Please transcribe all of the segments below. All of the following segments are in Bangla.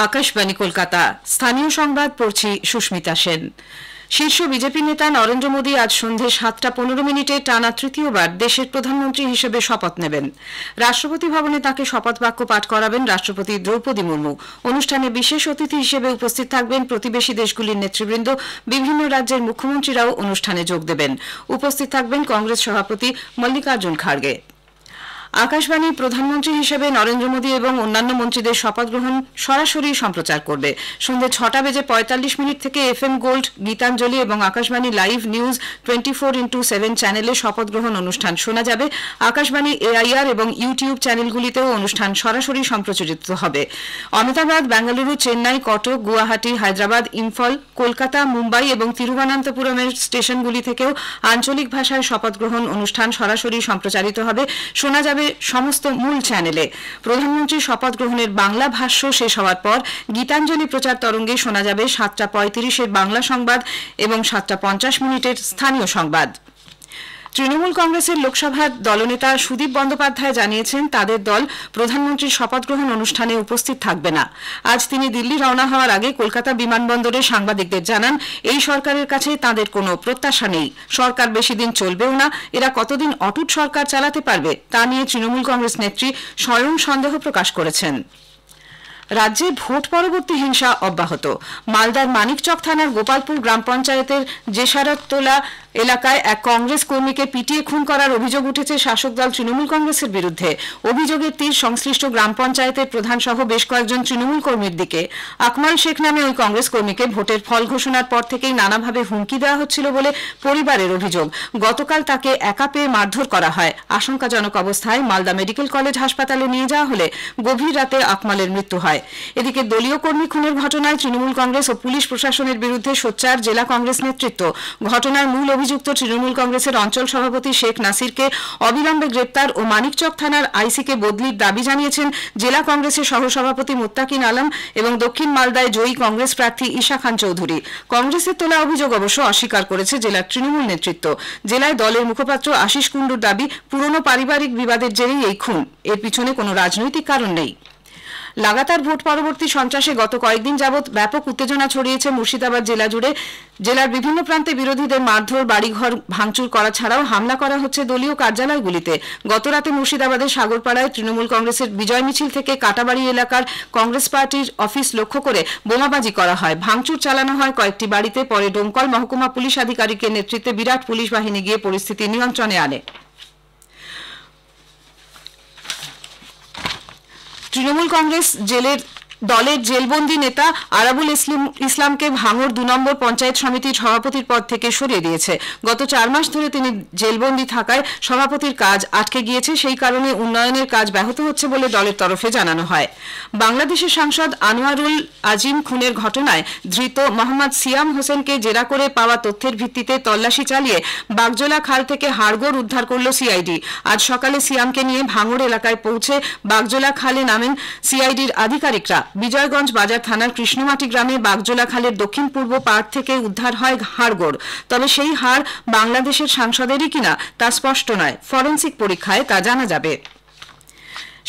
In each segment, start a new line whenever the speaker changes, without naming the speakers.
আকাশবাণী কলকাতা। স্থানীয় সংবাদ পড়ছি সুস্মিতা সেন। শীর্ষ বিজেপি নেতা নরেন্দ্র মোদী আজ সন্ধে 7:15 টানা তৃতীয়বার দেশের প্রধানমন্ত্রী হিসেবে শপথ নেবেন। রাষ্ট্রপতি ভবনে তাঁকে শপথ বাক্য পাঠ করাবেন রাষ্ট্রপতি দ্রৌপদী মুর্মু। অনুষ্ঠানে বিশেষ অতিথি হিসেবে উপস্থিত থাকবেন প্রতিবেশী দেশগুলির নেতৃবৃন্দ। বিভিন্ন রাজ্যের মুখ্যমন্ত্রীরাও অনুষ্ঠানে যোগ দেবেন। উপস্থিত থাকবেন কংগ্রেস সভাপতি মল্লিকার্জুন খাড়গে। আকাশবাণীর প্রধানমন্ত্রী হিসেবে নরেন্দ্র মোদী এবং অন্যান্য মন্ত্রীদের শপথ গ্রহণ সরাসরি সম্প্রচার করবে। সন্ধ্যে 6:45 থেকে FM গোল্ড, গীতাঞ্জলি এবং আকাশবাণী লাইভ নিউজ 24x7 চ্যানেলে শপথ গ্রহণ অনুষ্ঠান শোনা যাবে। আকাশবাণী AIR এবং ইউটিউব চ্যানেলগুলিতেও অনুষ্ঠান সরাসরি সম্প্রচারিত হবে। অহমেদাবাদ, বেঙ্গালুরু, চেন্নাই, কটক, গুয়াহাটি, হায়দ্রাবাদ, ইম্ফল, কলকাতা, মুম্বাই এবং তিরুবনন্তপুরমের স্টেশনগুলি থেকেও আঞ্চলিক ভাষায় শপথ গ্রহণ অনুষ্ঠান সরাসরি সম্প্রচারিত হবে। শোনা যাবে সমস্ত মূল চ্যানেলে। প্রধানমন্ত্রীর শপথ গ্রহণের বাংলা ভাষ্য শেষ হওয়ার পর গীতাঞ্জলি প্রচার তরঙ্গে শোনা যাবে 7:35 বাংলা সংবাদ এবং 7:50 স্থানীয় সংবাদ। তৃণমূল কংগ্রেসের লোকসভার দলনেতা সুদীপ বন্দ্যোপাধ্যায় জানিয়েছেন তাদের দল প্রধানমন্ত্রীর শপথ গ্রহণ অনুষ্ঠানে উপস্থিত থাকবে না। আজ তিনি দিল্লি রওনা হওয়ার আগে কলকাতা বিমানবন্দরে সাংবাদিকদের জানান এই সরকারের কাছে তাদের কোনো প্রত্যাশা নেই। সরকার বেশি দিন চলবেও না। এরা কতদিন অটুট সরকার চালাতে পারবে তা নিয়ে তৃণমূল কংগ্রেস নেত্রী স্বয়ং সন্দেহ প্রকাশ করেছেন। রাজ্যে ভোট পরবর্তী হিংসা অব্যাহত। মালদার মানিকচক থানার গোপালপুর গ্রাম পঞ্চায়েতের জেসারতলা এলাকায় এক কংগ্রেস কর্মীকে পিটিয়ে খুন করার অভিযোগ উঠেছে শাসক দল তৃণমূল কংগ্রেসের বিরুদ্ধে। অভিযোগের তীর সংশ্লিষ্ট গ্রাম পঞ্চায়েতের প্রধান সহ বেশ কয়েকজন তৃণমূল কর্মীর দিকে। আকমাল শেখ নামে ওই কংগ্রেস কর্মীকে ভোটের ফল ঘোষণার পর থেকেই নানাভাবে হুমকি দেওয়া হচ্ছিল বলে পরিবারের অভিযোগ। গতকাল তাকে একা পেয়ে মারধর করা হয়। আশঙ্কাজনক অবস্থায় মালদা মেডিকেল কলেজ হাসপাতালে নিয়ে যাওয়া হলে গভীর রাতে আকমালের মৃত্যু হয়। এদিকে দলীয় কর্মী খুনের ঘটনায় তৃণমূল কংগ্রেস ও পুলিশ প্রশাসনের বিরুদ্ধে সোচ্চার জেলা কংগ্রেস নেতৃত্ব। ঘটনার মূল অভিযুক্ত তৃণমূল কংগ্রেসের অঞ্চল সভাপতি শেখ নাসিরকে অবিলম্বে গ্রেপ্তার ও মানিকচক থানার আইসিকে বদলির দাবি জানিয়েছেন জেলা কংগ্রেসের সহসভাপতি মুত্তাকিন আলম এবং দক্ষিণ মালদায় জয়ী কংগ্রেস প্রার্থী ঈশা খান চৌধুরী। কংগ্রেসের তোলা অভিযোগ অবশ্য অস্বীকার করেছে জেলার তৃণমূল নেতৃত্ব। জেলায় দলের মুখপাত্র আশিস কুণ্ডুর দাবি পুরনো পারিবারিক বিবাদের জেরেই এই খুন। এর পিছনে কোনো রাজনৈতিক কারণ নেই। লাগাতার ভোট পরবর্তী সন্ত্রাসে গত কয়েকদিন যাবৎ ব্যাপক উত্তেজনা ছড়িয়েছে মুর্শিদাবাদ জেলা জুড়ে। জেলার বিভিন্ন প্রান্তে বিরোধীদের মারধর, বাড়িঘর ভাঙচুর করা ছাড়াও হামলা করা হচ্ছে দলীয় কার্যালয়গুলিতে। গতরাতে মুর্শিদাবাদের সাগরপাড়ায় তৃণমূল কংগ্রেসের বিজয় মিছিল থেকে কাটাবাড়ি এলাকার কংগ্রেস পার্টির অফিস লক্ষ্য করে বোমাবাজি করা হয়। ভাঙচুর চালানো হয় কয়েকটি বাড়িতে। পরে ডোমকল মহকুমা পুলিশ আধিকারিকের নেতৃত্বে বিরাট পুলিশ বাহিনী গিয়ে পরিস্থিতি নিয়ন্ত্রণে আনে। তৃণমূল কংগ্রেস দলের জেলবন্দি নেতা আরাবুল ইসলামকে ভাঙড় 2 নম্বর পঞ্চায়েত সমিতির সভাপতির পদ থেকে সরিয়ে দিয়েছে। গত 4 মাস ধরে তিনি জেলবন্দি থাকায় সভাপতির কাজ আটকে গিয়েছে। সেই কারণে উন্নয়নের কাজ ব্যাহত হচ্ছে বলে দলের তরফে জানানো হয়। বাংলাদেশের সাংসদ আনোয়ারুল আজিম খুনের ঘটনায় ধৃত মোহাম্মদ সিয়াম হোসেনকে জেরা করে পাওয়া তথ্যের ভিত্তিতে তল্লাশি চালিয়ে বাগজোলা খাল থেকে হাড়গোড় উদ্ধার করল সিআইডি। আজ সকালে সিয়ামকে নিয়ে ভাঙড় এলাকায় পৌঁছে বাগজোলা খালে নামেন সিআইডির আধিকারিকরা। বিজয়গঞ্জ বাজার থানার কৃষ্ণমাটি গ্রামে বাগজোলা খালের দক্ষিণ পূর্ব পাড় থেকে উদ্ধার হয় হাড়গোড়। তবে সেই হাড় বাংলাদেশের সাংসদেরই কিনা তা স্পষ্ট নয়। ফরেনসিক পরীক্ষায় তা জানা যাবে।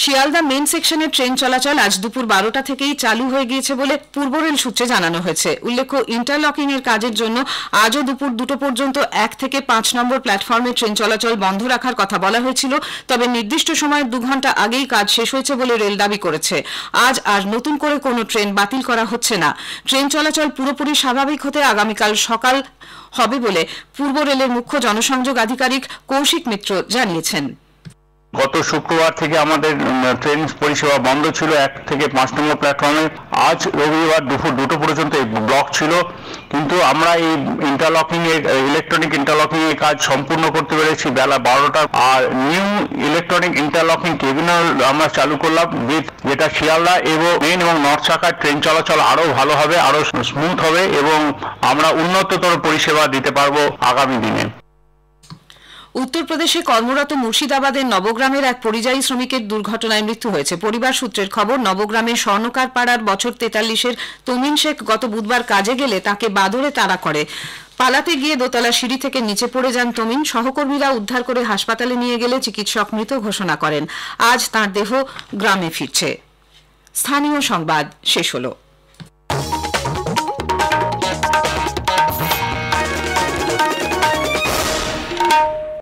শিয়ালদা মেন সেকশনের ট্রেন চলাচল আজ দুপুর 12টা থেকেই চালু হয়ে গিয়েছে বলে পূর্ব রেল সূত্রে জানানো হয়েছে। উল্লেখ্য, ইন্টারলকিং এর কাজের জন্য আজও দুপুর 2টো পর্যন্ত 1 থেকে 5 নম্বর প্ল্যাটফর্মে ট্রেন চলাচল বন্ধ রাখার কথা বলা হয়েছিল। তবে নির্দিষ্ট সময়ের 2 ঘন্টা আগেই কাজ শেষ হয়েছে বলে রেল দাবি করেছে। আজ আর নতুন করে কোনো ট্রেন বাতিল করা হচ্ছে না। ট্রেন চলাচল পুরোপুরি স্বাভাবিক হতে আগামীকাল সকাল হবে বলে পূর্ব রেলের মুখ্য জনসংযোগ আধিকারিক কৌশিক মিত্র জানিয়েছেন।
গত শুক্রবার থেকে আমাদের ট্রেন পরিষেবা বন্ধ ছিল 1 থেকে 5 নম্বর প্ল্যাটফর্মে। আজ রবিবার দুপুর 2টো পর্যন্ত এই ব্লক ছিল, কিন্তু আমরা এই ইলেকট্রনিক ইন্টারলকিং এর কাজ সম্পূর্ণ করতে পেরেছি বেলা 12টা। আর নিউ ইলেকট্রনিক ইন্টারলকিং টার্মিনাল আমরা চালু করলাম, যেটা শিয়ালদা এবং মেন এবং নর্থ শাখার ট্রেন চলাচল আরো ভালো হবে, আরো স্মুথ হবে এবং আমরা উন্নততর পরিষেবা দিতে পারবো আগামী দিনে।
উত্তরপ্রদেশে কর্মরত মুর্শিদাবাদের নবগ্রামের এক পরিযায়ী শ্রমিকের দুর্ঘটনায় মৃত্যু হয়েছে। পরিবার সূত্রের খবর, নবগ্রামের স্বর্ণকার পাড়ার বছর 43-এর তমিন শেখ গত বুধবার কাজে গেলে তাকে বাদরে তাড়া করে। পালাতে গিয়ে দোতলা সিঁড়ি থেকে নিচে পড়ে যান তমিন। সহকর্মীরা উদ্ধার করে হাসপাতালে নিয়ে গেলে চিকিৎসক মৃত ঘোষণা করেন। আজ তাঁর দেহ গ্রামে ফিরছে। স্থানীয় সংবাদ শেষ হলো।